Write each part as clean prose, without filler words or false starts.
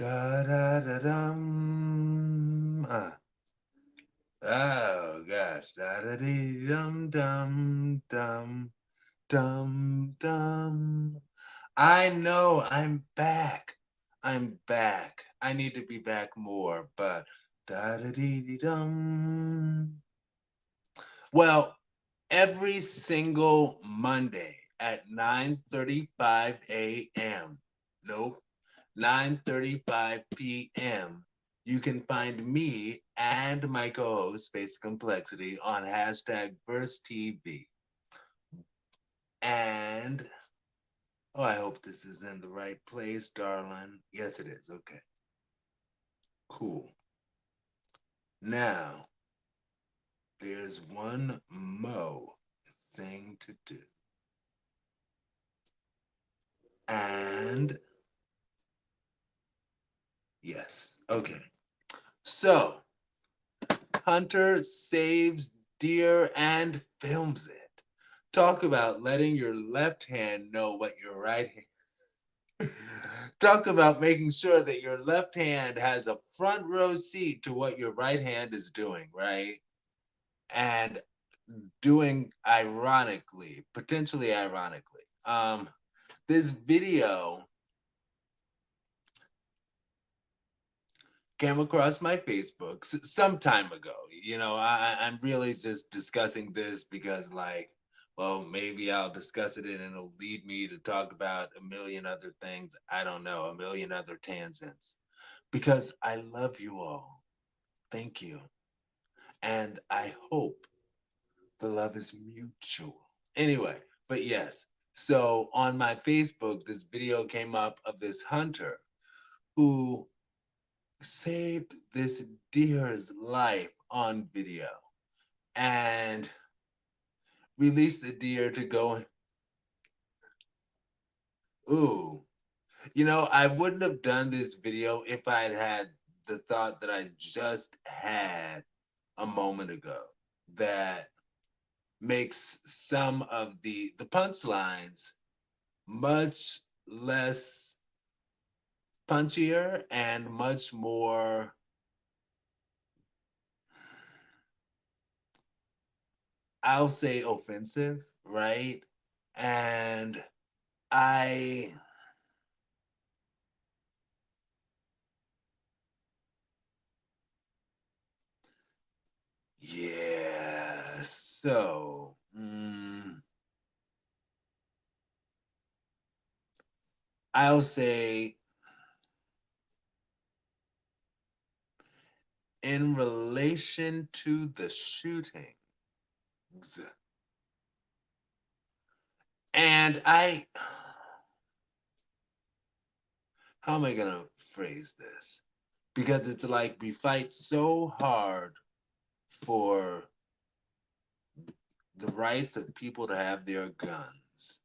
Da da da dum. Oh gosh. Da da dee dum dum dum dum dum. I know I'm back. I'm back. I need to be back more, but da da dee dee dum. Well, every single Monday at 9:35 a.m. Nope, 9:35 p.m. You can find me and my co-host Space Complexity on hashtag Burst TV. And oh, I hope this is in the right place, darling. Yes, it is. Okay, cool. Now, there's one mo thing to do. And yes, okay. So, Hunter saves deer and films it. Talk about letting your left hand know what your right hand. Talk about making sure that your left hand has a front row seat to what your right hand is doing, right? And doing ironically, potentially ironically. This video came across my Facebook some time ago. I'm really just discussing this because, like, well, maybe I'll discuss it and it'll lead me to talk about a million other things. I don't know, a million other tangents. Because I love you all. Thank you. And I hope the love is mutual. Anyway, but yes. So on my Facebook, this video came up of this hunter who saved this deer's life on video and released the deer to go. Ooh, I wouldn't have done this video if I had had the thought that I just had a moment ago that makes some of the punchlines much less punchier and much more, I'll say, offensive, right? And I yeah, so I'll say in relation to the shootings, and how am I gonna phrase this? Because it's like we fight so hard for the rights of people to have their guns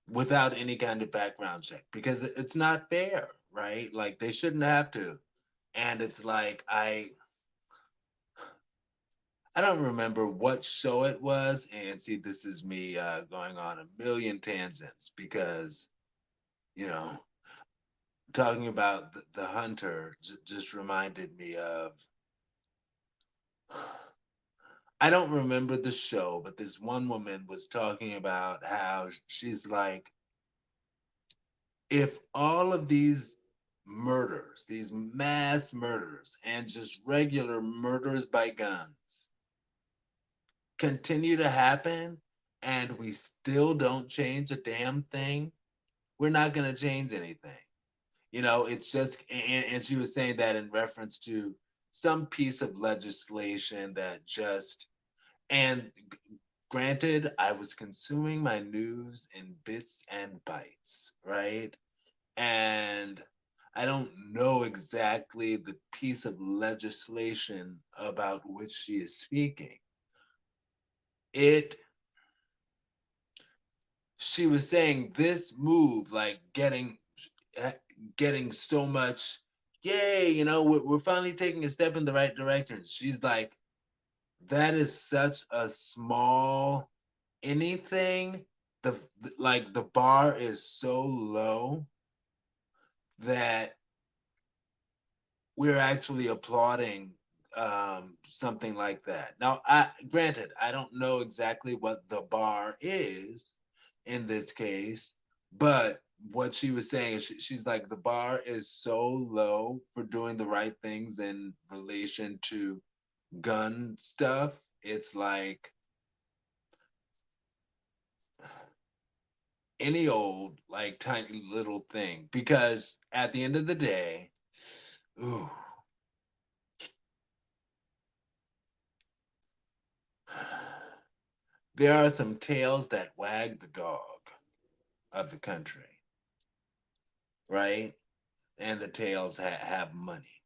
without any kind of background check because it's not fair, right? Like they shouldn't have to. And it's like I don't remember what show it was. And see, this is me going on a million tangents because, you know, talking about the hunter just reminded me of. I don't remember the show, but this one woman was talking about how she's like, if all of these murders, these mass murders, and just regular murders by guns continue to happen and we still don't change a damn thing, we're not going to change anything. It's just, and she was saying that in reference to some piece of legislation that just, and granted, I was consuming my news in bits and bytes, right? And I don't know exactly the piece of legislation about which she is speaking. It She was saying this move, like getting so much, yay, we're finally taking a step in the right direction. She's like, that is such a small anything. The bar is so low that we're actually applauding something like that. Now, granted, I don't know exactly what the bar is in this case, but what she was saying is she's like, the bar is so low for doing the right things in relation to gun stuff. It's like any old, like tiny little thing. Because at the end of the day, ooh, there are some tails that wag the dog of the country, right? And the tails have money.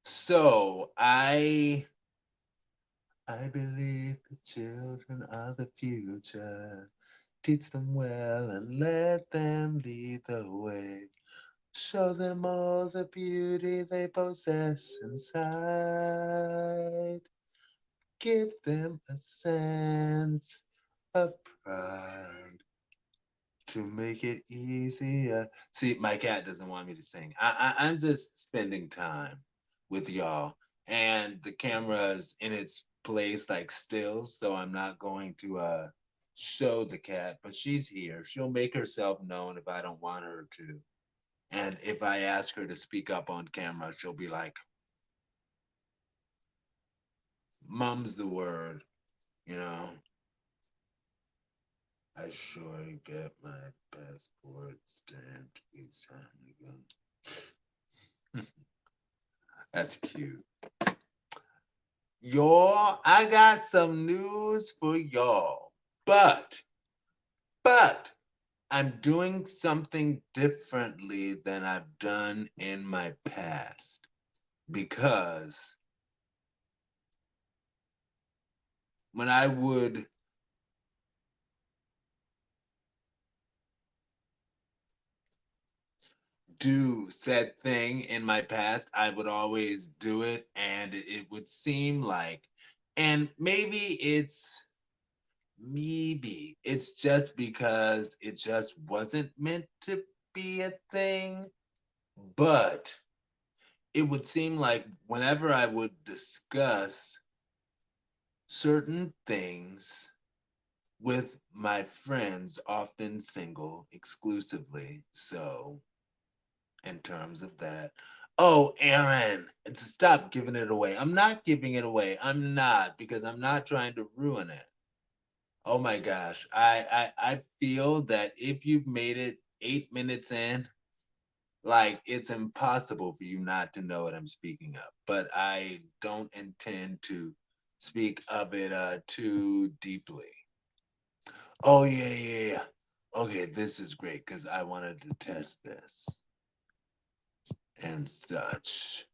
So I believe the children are the future. Teach them well and let them lead the way. Show them all the beauty they possess inside. Give them a sense of pride to make it easier. See, my cat doesn't want me to sing. I'm just spending time with y'all, and the camera's in its place, like still, so I'm not going to show the cat, but she's here. She'll make herself known if I don't want her to. And if I ask her to speak up on camera, she'll be like, mum's the word, you know. I sure get my passport stamped each time again. That's cute. Y'all, I got some news for y'all. But I'm doing something differently than I've done in my past because when I would do said thing in my past, I would always do it, and it would seem like, and maybe it's just because it just wasn't meant to be a thing, but it would seem like whenever I would discuss certain things with my friends, often single exclusively, so in terms of that. Oh, Aaron, stop giving it away. I'm not giving it away. I'm not, because I'm not trying to ruin it. Oh my gosh. I feel that if you've made it 8 minutes in, like it's impossible for you not to know what I'm speaking of. But I don't intend to speak of it too deeply. Oh yeah. Okay, this is great because I wanted to test this and such.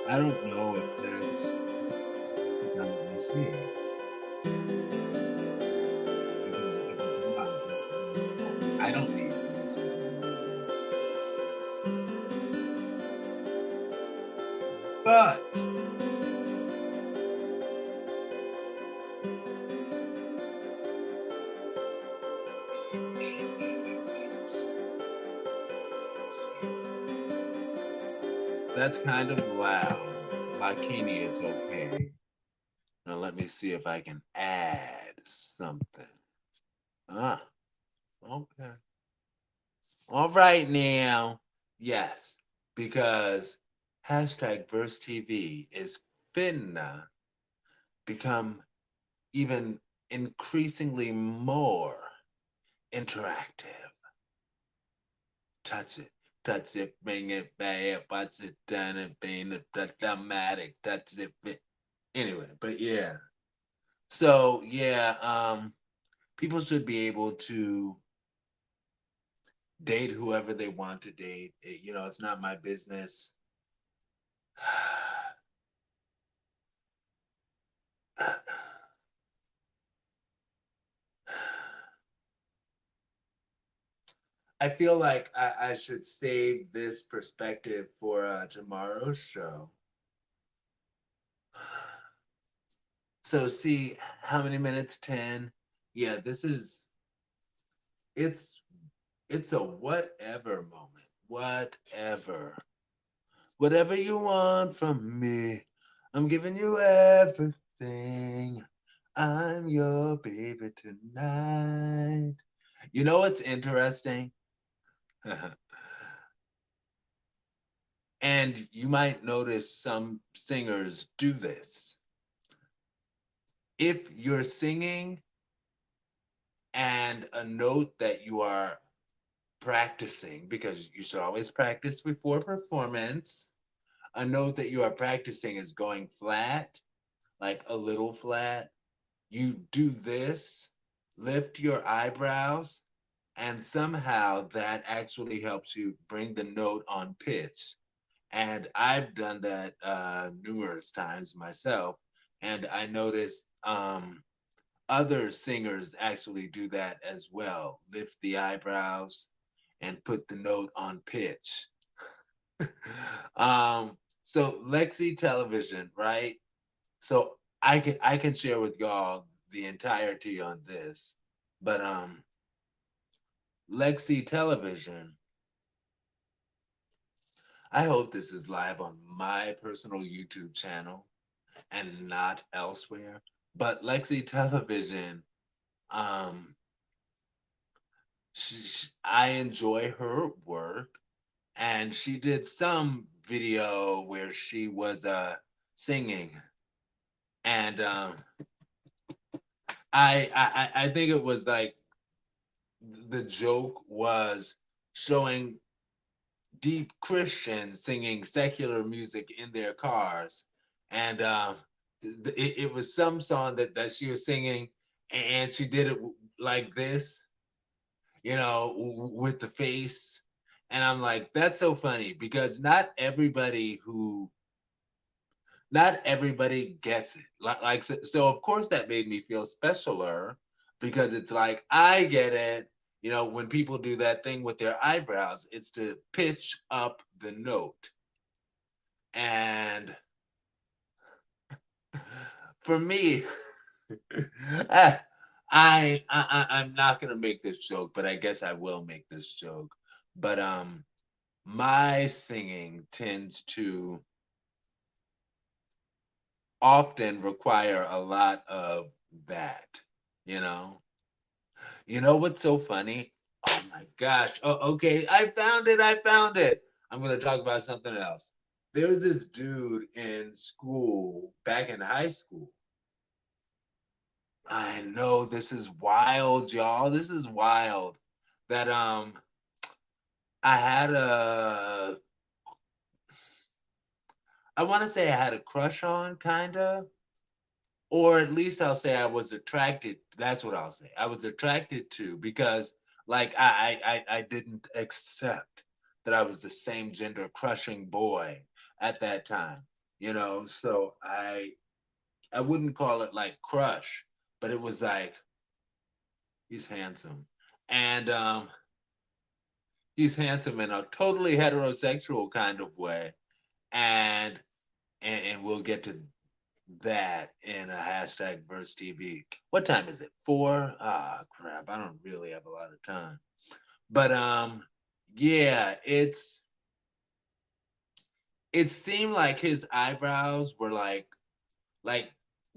I don't know if that's. Now let me see. Because if it's not, that's really cool. I don't need to listen to the music. But that's kind of loud. Lakini, it's okay. Now let me see if I can add something. Ah, okay. All right now. Yes, because hashtag Verse TV is finna become even increasingly more interactive. Touch it, bring it back, watch it down and being the dramatic, touch it. Anyway, but yeah. So yeah, people should be able to date whoever they want to date. It's not my business. I feel like I should save this perspective for tomorrow's show. So see how many minutes? 10. Yeah, this is it's it's a whatever moment. Whatever. Whatever you want from me. I'm giving you everything. I'm your baby tonight. You know what's interesting? And you might notice some singers do this. If you're singing and a note that you are practicing, because you should always practice before performance, a note that you are practicing is going flat, like a little flat, you do this, lift your eyebrows, and somehow that actually helps you bring the note on pitch. And I've done that numerous times myself. And I noticed other singers actually do that as well, lift the eyebrows and put the note on pitch. So Lexi Television, right? So I can share with y'all the entirety on this, but Lexi Television, I hope this is live on my personal YouTube channel and not elsewhere. But Lexi Television, um, I enjoy her work, and she did some video where she was singing, and I think it was like the joke was showing deep Christians singing secular music in their cars, and it was some song that she was singing, and she did it like this, with the face, and I'm like, that's so funny because not everybody gets it. Like so of course that made me feel specialer because it's like I get it. When people do that thing with their eyebrows, it's to pitch up the note. And for me, I, I'm not gonna make this joke, but I guess I will make this joke. But my singing tends to often require a lot of that, you know. You know what's so funny? Oh my gosh. Oh, okay. I found it. I found it. I'm going to talk about something else. There was this dude in school, back in high school. I know this is wild, y'all. This is wild. That I had a I want to say I had a crush on kind of, or at least I'll say I was attracted. That's what I'll say. I was attracted to because like I didn't accept that I was the same gender crushing boy at that time. So I wouldn't call it like crush, but it was like he's handsome. And he's handsome in a totally heterosexual kind of way. And and we'll get to that in a hashtag verse TV. What time is it? 4? Ah, crap. I don't really have a lot of time. But yeah, it seemed like his eyebrows were like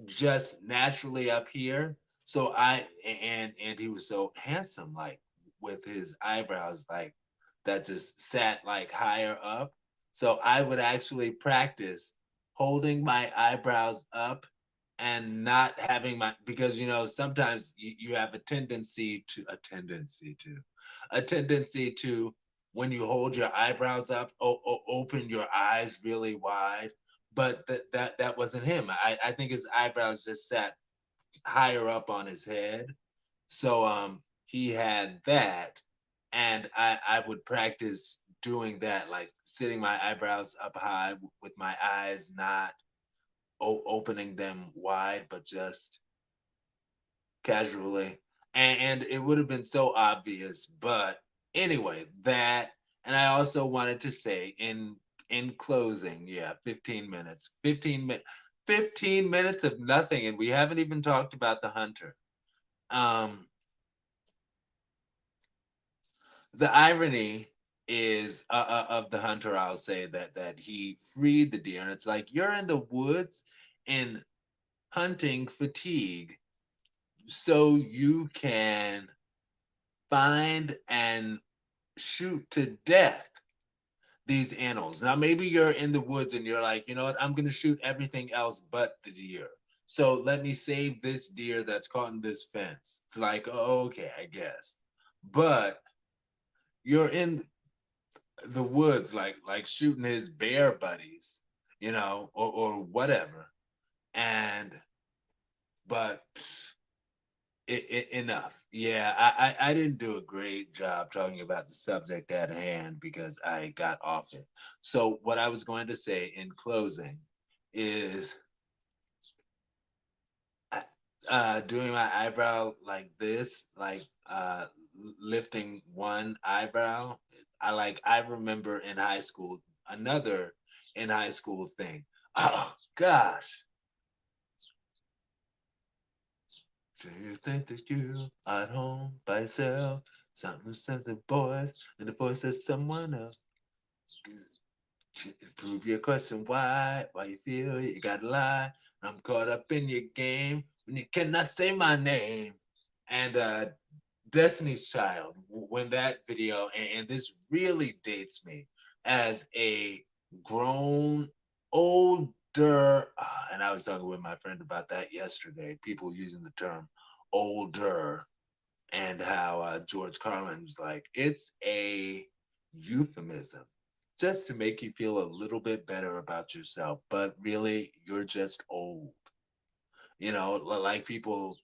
just naturally up here. So and he was so handsome, like with his eyebrows like that just sat like higher up. So I would actually practice holding my eyebrows up and not having my because sometimes you have a tendency to when you hold your eyebrows up, open your eyes really wide, but that wasn't him. I think his eyebrows just sat higher up on his head. So he had that, and I would practice doing that, like sitting my eyebrows up high with my eyes not opening them wide, but just casually. And it would have been so obvious, but anyway, that, and I also wanted to say in closing, yeah, 15 minutes, 15 minutes of nothing, and we haven't even talked about the hunter. Um, the irony is of the hunter, I'll say that he freed the deer, and it's like you're in the woods in hunting fatigue, so you can find and shoot to death these animals. Now, maybe you're in the woods and you're like, you know what, I'm going to shoot everything else but the deer. So let me save this deer that's caught in this fence. It's like, oh, okay, I guess. But you're in the woods, like shooting his bear buddies, or whatever. And but enough. Yeah, I didn't do a great job talking about the subject at hand because I got off it. So what I was going to say in closing is doing my eyebrow like this, like lifting one eyebrow. I remember in high school, another in high school thing. Oh gosh. Do you think that you are at home by yourself? Something, boys, and the voice says someone else. Prove your question, why you feel you gotta lie. I'm caught up in your game when you cannot say my name. And Destiny's Child, when that video, and this really dates me as a grown, older, and I was talking with my friend about that yesterday, people using the term older, and how George Carlin was like, it's a euphemism just to make you feel a little bit better about yourself, but really, you're just old. Like people,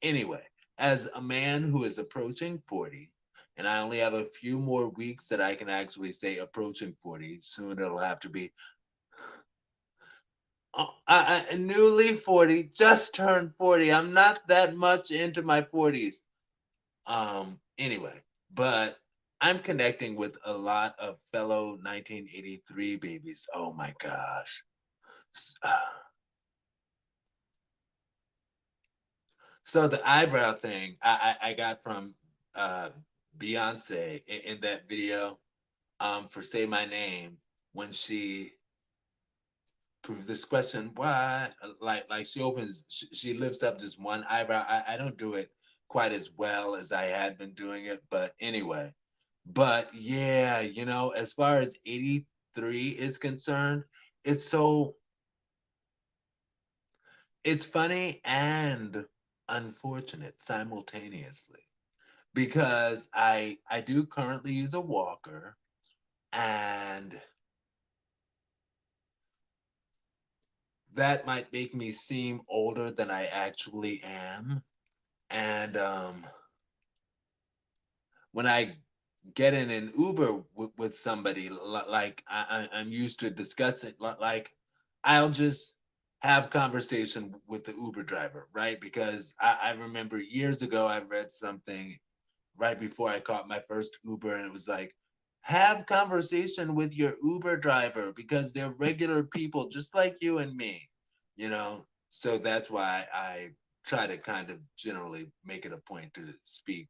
anyway, as a man who is approaching 40, and I only have a few more weeks that I can actually say approaching 40, soon it'll have to be newly 40, just turned 40. I'm not that much into my 40s. Anyway, but I'm connecting with a lot of fellow 1983 babies. Oh my gosh. So the eyebrow thing I got from uh, Beyonce in that video for Say My Name when she proved this question, why? Like she lifts up just one eyebrow. I don't do it quite as well as I had been doing it, but anyway. But yeah, as far as 83 is concerned, it's so it's funny and unfortunate simultaneously because I do currently use a walker, and that might make me seem older than I actually am. And when I get in an Uber with somebody, like I'm used to discussing, like I'll just have conversation with the Uber driver, right? Because I remember years ago I read something right before I caught my first Uber, and it was like, have conversation with your Uber driver because they're regular people just like you and me, you know. So that's why I try to kind of generally make it a point to speak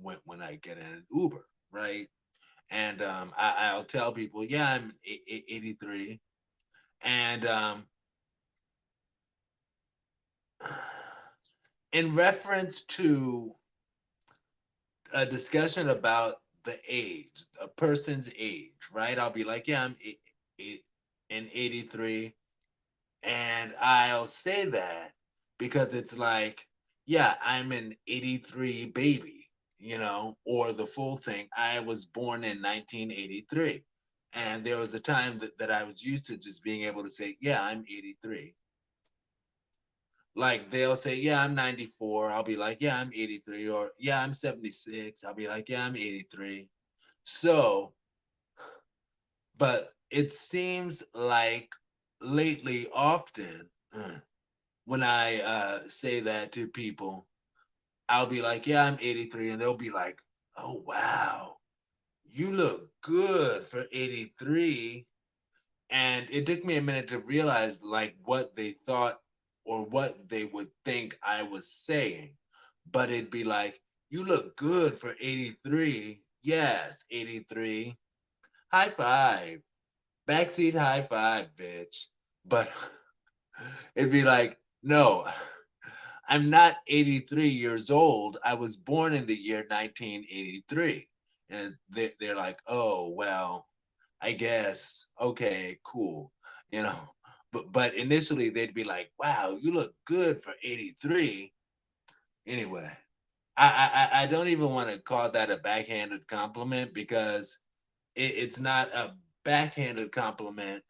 when I get in an Uber, right? And I'll tell people, yeah, I'm 83, and in reference to a discussion about the age, a person's age, right? I'll be like, yeah, I'm in 83. And I'll say that because it's like, yeah, I'm an 83 baby, or the full thing. I was born in 1983. And there was a time that I was used to just being able to say, yeah, I'm 83. Like they'll say, yeah, I'm 94. I'll be like, yeah, I'm 83. Or yeah, I'm 76. I'll be like, yeah, I'm 83. So, but it seems like lately, often, when I say that to people, I'll be like, yeah, I'm 83. And they'll be like, Oh, wow. You look good for 83. And it took me a minute to realize like what they thought or what they would think I was saying. But it'd be like, you look good for 83. Yes, 83. High five. Backseat high five, bitch. But it'd be like, no, I'm not 83 years old. I was born in the year 1983. And they're like, oh, well, I guess, okay, cool. You know, but initially they'd be like, wow, you look good for 83. Anyway, I don't even want to call that a backhanded compliment because it's not a backhanded compliment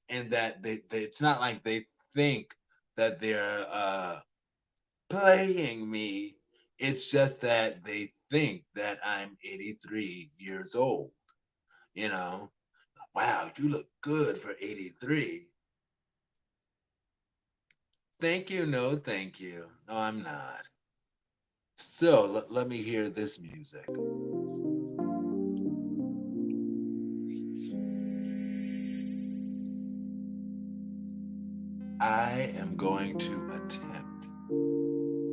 and that it's not like they think that they're playing me. It's just that they think that I'm 83 years old, you know. Wow, you look good for 83. Thank you, no thank you. No, I'm not. Still, let me hear this music. I am going to attempt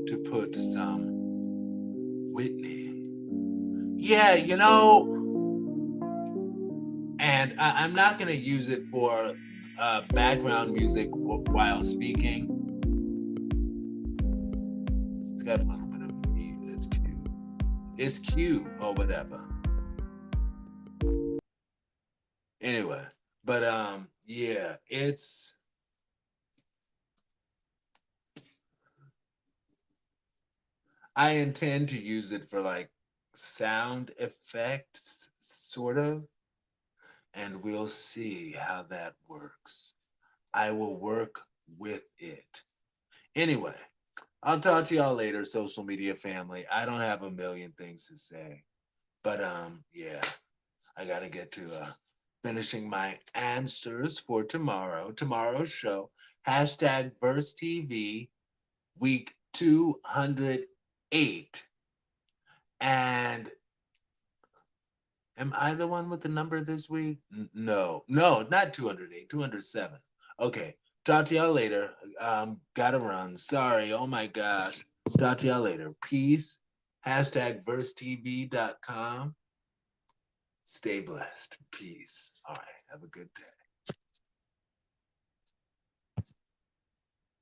to put some Whitney. Yeah, and I'm not going to use it for background music while speaking. It's got a little bit of it's cute. It's cute or whatever. Anyway, but yeah, it's I intend to use it for like sound effects, sort of, and we'll see how that works. I will work with it. Anyway, I'll talk to y'all later, social media family. I don't have a million things to say, but yeah, I gotta get to finishing my answers for tomorrow's show. Hashtag Verse TV, week 208. And am I the one with the number this week? No, no, not 208, 207. Okay, talk to y'all later. Gotta run. Sorry. Oh my gosh. Talk to y'all later. Peace. Hashtag versetv.com. Stay blessed. Peace. All right. Have a good day.